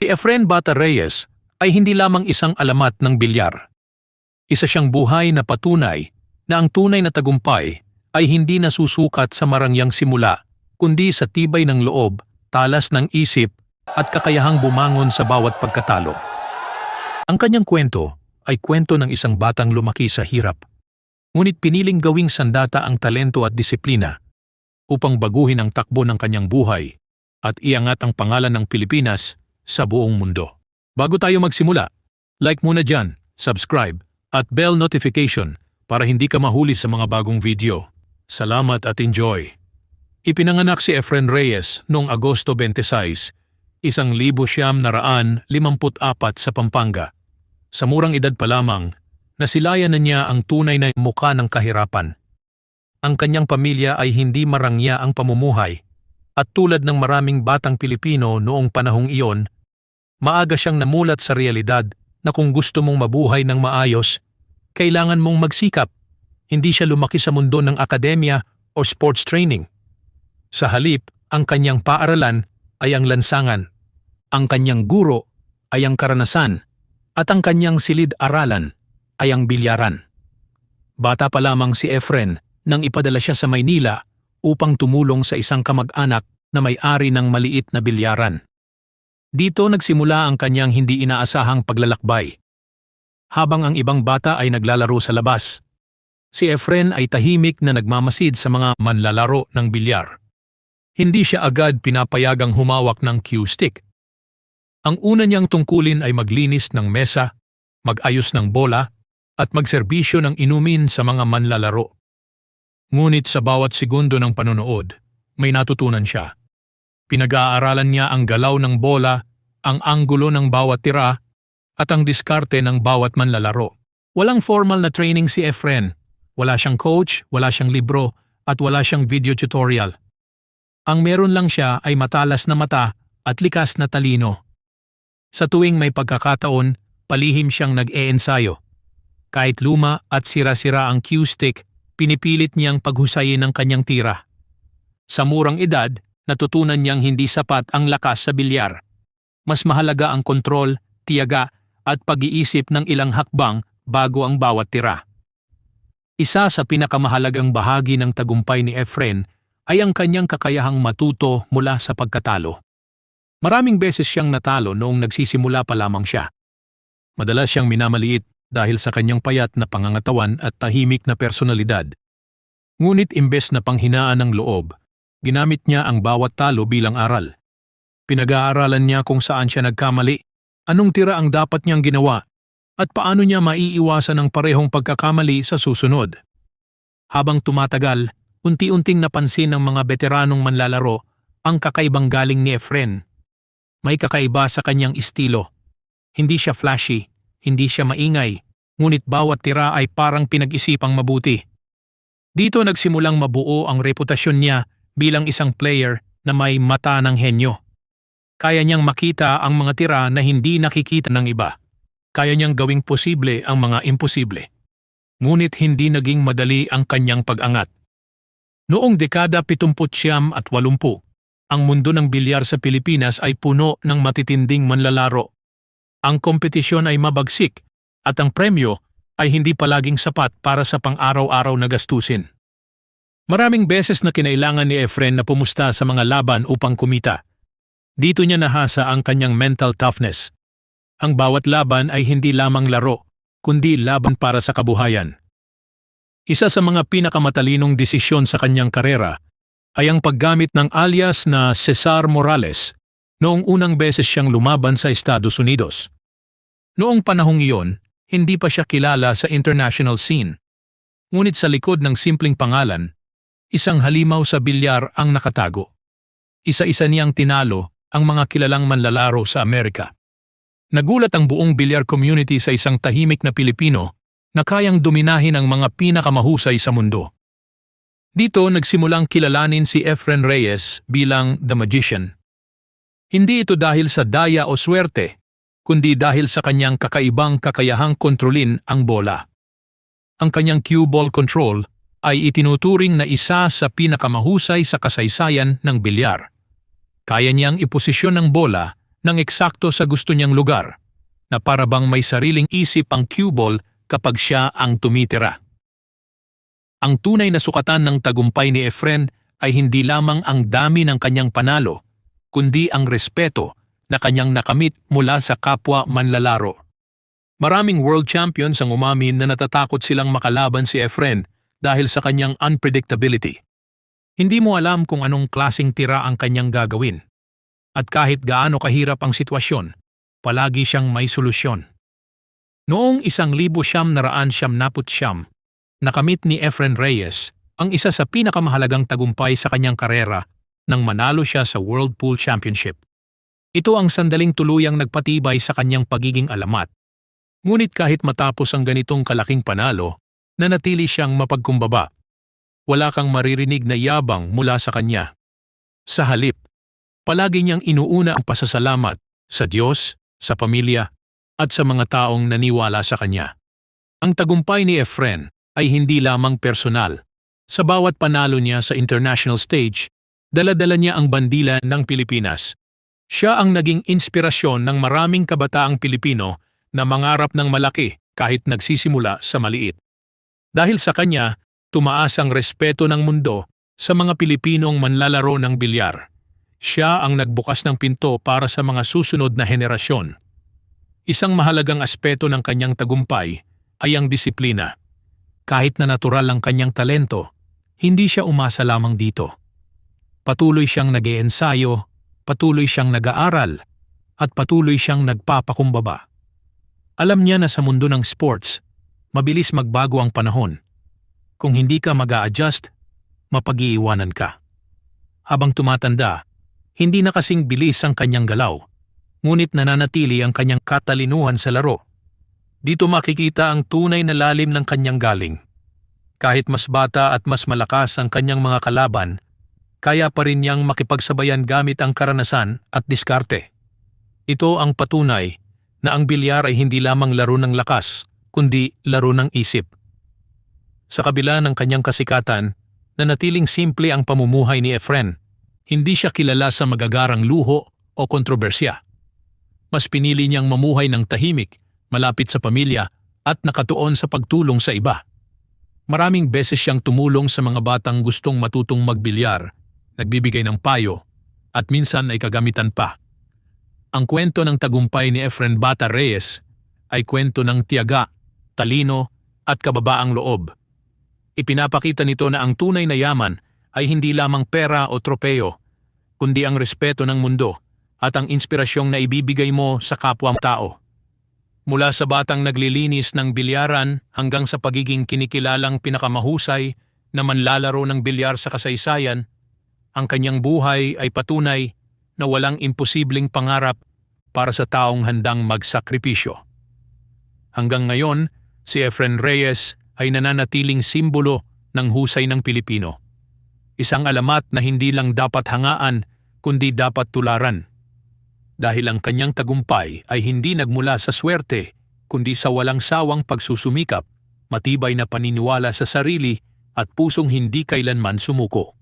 Si Efren Bata Reyes ay hindi lamang isang alamat ng bilyar. Isa siyang buhay na patunay na ang tunay na tagumpay ay hindi nasusukat sa marangyang simula, kundi sa tibay ng loob, talas ng isip at kakayahang bumangon sa bawat pagkatalo. Ang kanyang kwento ay kwento ng isang batang lumaki sa hirap, ngunit piniling gawing sandata ang talento at disiplina upang baguhin ang takbo ng kanyang buhay at iangat ang pangalan ng Pilipinas sa buong mundo. Bago tayo magsimula, like muna dyan, subscribe at bell notification para hindi ka mahuli sa mga bagong video. Salamat at enjoy! Ipinanganak si Efren Reyes noong Agosto 26, 1954 sa Pampanga. Sa murang edad pa lamang, nasilayan na niya ang tunay na muka ng kahirapan. Ang kanyang pamilya ay hindi marangya ang pamumuhay at tulad ng maraming batang Pilipino noong panahong iyon, maaga siyang namulat sa realidad na kung gusto mong mabuhay ng maayos, kailangan mong magsikap. Hindi siya lumaki sa mundo ng akademya o sports training. Sa halip, ang kanyang paaralan ay ang lansangan, ang kanyang guro ay ang karanasan, at ang kanyang silid-aralan ay ang bilyaran. Bata pa lamang si Efren nang ipadala siya sa Maynila upang tumulong sa isang kamag-anak na may-ari ng maliit na bilyaran. Dito nagsimula ang kanyang hindi inaasahang paglalakbay. Habang ang ibang bata ay naglalaro sa labas, si Efren ay tahimik na nagmamasid sa mga manlalaro ng bilyar. Hindi siya agad pinapayagang humawak ng cue stick. Ang una niyang tungkulin ay maglinis ng mesa, mag-ayos ng bola, at magserbisyo ng inumin sa mga manlalaro. Ngunit sa bawat segundo ng panonood, may natutunan siya. Pinag-aaralan niya ang galaw ng bola, ang anggulo ng bawat tira, at ang diskarte ng bawat manlalaro. Walang formal na training si Efren. Wala siyang coach, wala siyang libro, at wala siyang video tutorial. Ang meron lang siya ay matalas na mata at likas na talino. Sa tuwing may pagkakataon, palihim siyang nag-e-ensayo. Kahit luma at sira-sira ang cue stick, pinipilit niyang paghusayin ang kanyang tira. Sa murang edad, natutunan niyang hindi sapat ang lakas sa bilyar. Mas mahalaga ang kontrol, tiyaga, at pag-iisip ng ilang hakbang bago ang bawat tira. Isa sa pinakamahalagang bahagi ng tagumpay ni Efren ay ang kanyang kakayahang matuto mula sa pagkatalo. Maraming beses siyang natalo noong nagsisimula pa lamang siya. Madalas siyang minamaliit dahil sa kanyang payat na pangangatawan at tahimik na personalidad. Ngunit imbes na panghinaan ng loob, ginamit niya ang bawat talo bilang aral. Pinag-aaralan niya kung saan siya nagkamali, anong tira ang dapat niyang ginawa, at paano niya maiiwasan ang parehong pagkakamali sa susunod. Habang tumatagal, unti-unting napansin ng mga veteranong manlalaro ang kakaibang galing ni Efren. May kakaiba sa kanyang estilo. Hindi siya flashy, hindi siya maingay, ngunit bawat tira ay parang pinag-isipang mabuti. Dito nagsimulang mabuo ang reputasyon niya bilang isang player na may mata ng henyo. Kaya niyang makita ang mga tira na hindi nakikita ng iba. Kaya niyang gawing posible ang mga imposible. Ngunit hindi naging madali ang kanyang pag-angat. Noong dekada 70 at 80, ang mundo ng bilyar sa Pilipinas ay puno ng matitinding manlalaro. Ang kompetisyon ay mabagsik at ang premyo ay hindi palaging sapat para sa pang-araw-araw na gastusin. Maraming beses na kinailangan ni Efren na pumusta sa mga laban upang kumita. Dito niya nahasa ang kanyang mental toughness. Ang bawat laban ay hindi lamang laro, kundi laban para sa kabuhayan. Isa sa mga pinakamatalinong desisyon sa kanyang karera ay ang paggamit ng alias na Cesar Morales noong unang beses siyang lumaban sa Estados Unidos. Noong panahong iyon, hindi pa siya kilala sa international scene. Ngunit sa likod ng simpleng pangalan, isang halimaw sa bilyar ang nakatago. Isa-isa niyang tinalo ang mga kilalang manlalaro sa Amerika. Nagulat ang buong bilyar community sa isang tahimik na Pilipino na kayang dominahin ang mga pinakamahusay sa mundo. Dito nagsimulang kilalanin si Efren Reyes bilang The Magician. Hindi ito dahil sa daya o swerte, kundi dahil sa kanyang kakaibang kakayahang kontrolin ang bola. Ang kanyang cue ball control ay itinuturing na isa sa pinakamahusay sa kasaysayan ng bilyar. Kaya niyang iposisyon ng bola ng eksakto sa gusto niyang lugar, na para bang may sariling isip ang cue ball kapag siya ang tumitira. Ang tunay na sukatan ng tagumpay ni Efren ay hindi lamang ang dami ng kanyang panalo, kundi ang respeto na kanyang nakamit mula sa kapwa manlalaro. Maraming world champions ang umamin na natatakot silang makalaban si Efren dahil sa kanyang unpredictability. Hindi mo alam kung anong klaseng tira ang kanyang gagawin. At kahit gaano kahirap ang sitwasyon, palagi siyang may solusyon. Noong 1979, nakamit ni Efren Reyes ang isa sa pinakamahalagang tagumpay sa kanyang karera nang manalo siya sa World Pool Championship. Ito ang sandaling tuluyang nagpatibay sa kanyang pagiging alamat. Ngunit kahit matapos ang ganitong kalaking panalo, nanatili siyang mapagkumbaba. Wala kang maririnig na yabang mula sa kanya. Sa halip, palagi niyang inuuna ang pasasalamat sa Diyos, sa pamilya, at sa mga taong naniwala sa kanya. Ang tagumpay ni Efren ay hindi lamang personal. Sa bawat panalo niya sa international stage, dala-dala niya ang bandila ng Pilipinas. Siya ang naging inspirasyon ng maraming kabataang Pilipino na mangarap ng malaki kahit nagsisimula sa maliit. Dahil sa kanya, tumaas ang respeto ng mundo sa mga Pilipinong manlalaro ng bilyar. Siya ang nagbukas ng pinto para sa mga susunod na henerasyon. Isang mahalagang aspeto ng kanyang tagumpay ay ang disiplina. Kahit na natural ang kanyang talento, hindi siya umasa lamang dito. Patuloy siyang nag-iensayo, patuloy siyang nag-aaral, at patuloy siyang nagpapakumbaba. Alam niya na sa mundo ng sports, mabilis magbago ang panahon. Kung hindi ka mag-a-adjust, mapag-iiwanan ka. Habang tumatanda, hindi na kasing bilis ang kanyang galaw, ngunit nananatili ang kanyang katalinuhan sa laro. Dito makikita ang tunay na lalim ng kanyang galing. Kahit mas bata at mas malakas ang kanyang mga kalaban, kaya pa rin niyang makipagsabayan gamit ang karanasan at diskarte. Ito ang patunay na ang bilyar ay hindi lamang laro ng lakas, kundi laro ng isip. Sa kabila ng kanyang kasikatan, nanatiling simple ang pamumuhay ni Efren. Hindi siya kilala sa magagarang luho o kontrobersya. Mas pinili niyang mamuhay ng tahimik, malapit sa pamilya at nakatuon sa pagtulong sa iba. Maraming beses siyang tumulong sa mga batang gustong matutong magbilyar, nagbibigay ng payo, at minsan ay kagamitan pa. Ang kwento ng tagumpay ni Efren Bata Reyes ay kwento ng tiyaga, talino at kababaang loob. Ipinapakita nito na ang tunay na yaman ay hindi lamang pera o tropeo, kundi ang respeto ng mundo at ang inspirasyong na ibibigay mo sa kapwa tao. Mula sa batang naglilinis ng bilyaran hanggang sa pagiging kinikilalang pinakamahusay na manlalaro ng bilyar sa kasaysayan, ang kanyang buhay ay patunay na walang imposibleng pangarap para sa taong handang magsakripisyo. Hanggang ngayon, si Efren Reyes ay nananatiling simbolo ng husay ng Pilipino. Isang alamat na hindi lang dapat hangaan, kundi dapat tularan. Dahil ang kanyang tagumpay ay hindi nagmula sa swerte, kundi sa walang sawang pagsusumikap, matibay na paniniwala sa sarili at pusong hindi kailanman sumuko.